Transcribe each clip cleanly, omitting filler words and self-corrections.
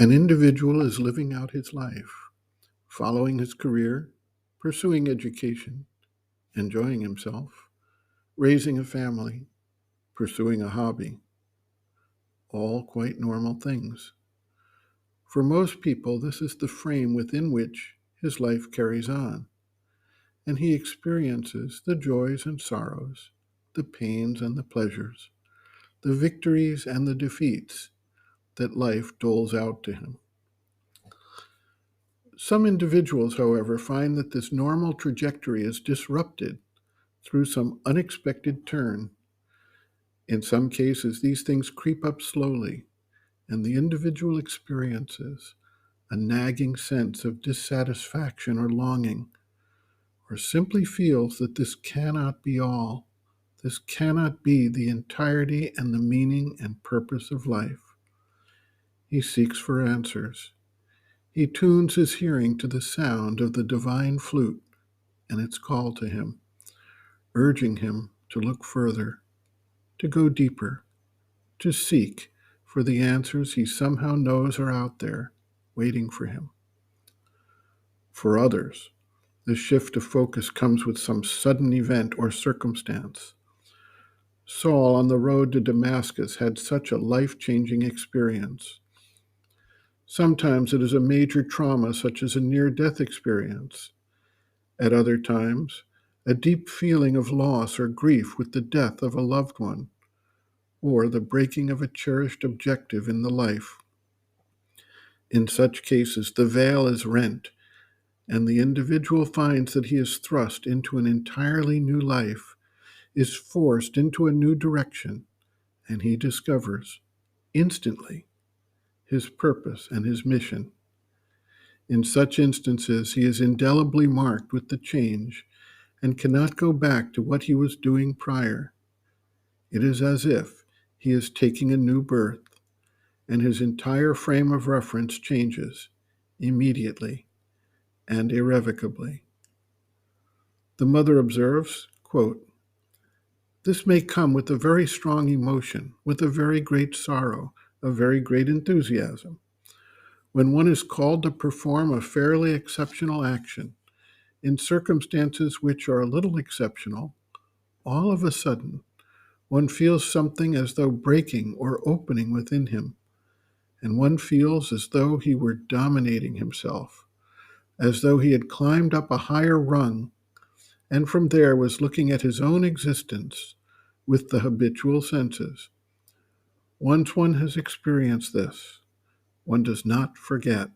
An individual is living out his life, following his career, pursuing education, enjoying himself, raising a family, pursuing a hobby, all quite normal things. For most people, this is the frame within which his life carries on, and he experiences the joys and sorrows, the pains and the pleasures, the victories and the defeats that life doles out to him. Some individuals, however, find that this normal trajectory is disrupted through some unexpected turn. In some cases, these things creep up slowly, and the individual experiences a nagging sense of dissatisfaction or longing, or simply feels that this cannot be all. This cannot be the entirety and the meaning and purpose of life. He seeks for answers. He tunes his hearing to the sound of the divine flute and its call to him, urging him to look further, to go deeper, to seek for the answers he somehow knows are out there, waiting for him. For others, the shift of focus comes with some sudden event or circumstance. Saul on the road to Damascus had such a life-changing experience. Sometimes it is a major trauma, such as a near-death experience. At other times, a deep feeling of loss or grief with the death of a loved one, or the breaking of a cherished objective in the life. In such cases, the veil is rent, and the individual finds that he is thrust into an entirely new life, is forced into a new direction, and he discovers, instantly, his purpose and his mission. In such instances, he is indelibly marked with the change and cannot go back to what he was doing prior. It is as if he is taking a new birth, and his entire frame of reference changes immediately and irrevocably. The mother observes, quote, "This may come with a very strong emotion, with a very great sorrow, a very great enthusiasm. When one is called to perform a fairly exceptional action, in circumstances which are a little exceptional, all of a sudden, one feels something as though breaking or opening within him, and one feels as though he were dominating himself, as though he had climbed up a higher rung, and from there was looking at his own existence with the habitual senses. Once one has experienced this, one does not forget.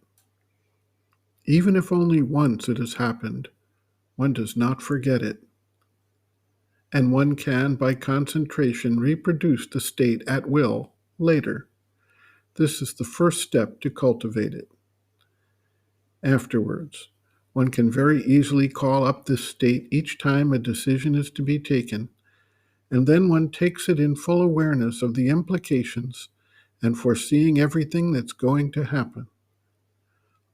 Even if only once it has happened, one does not forget it. And one can, by concentration, reproduce the state at will later. This is the first step to cultivate it. Afterwards, one can very easily call up this state each time a decision is to be taken, and then one takes it in full awareness of the implications and foreseeing everything that's going to happen.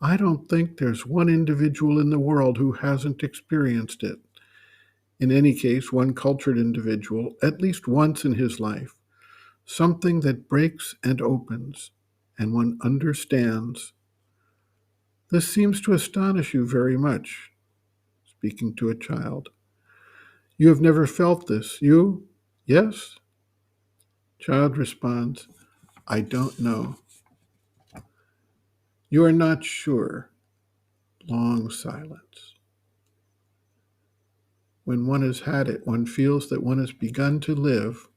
I don't think there's one individual in the world who hasn't experienced it. In any case, one cultured individual, at least once in his life, something that breaks and opens, and one understands. This seems to astonish you very much, speaking to a child. You have never felt this, you? Yes? Child responds, I don't know. You are not sure. Long silence. When one has had it, one feels that one has begun to live,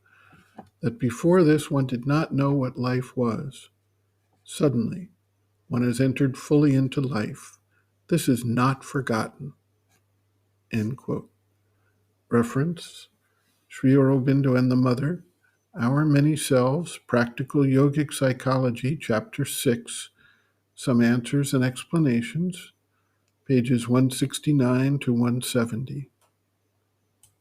that before this one did not know what life was. Suddenly, one has entered fully into life. This is not forgotten. End quote. Reference, Sri Aurobindo and the Mother, Our Many Selves, Practical Yogic Psychology, Chapter 6, Some Answers and Explanations, pages 169 to 170.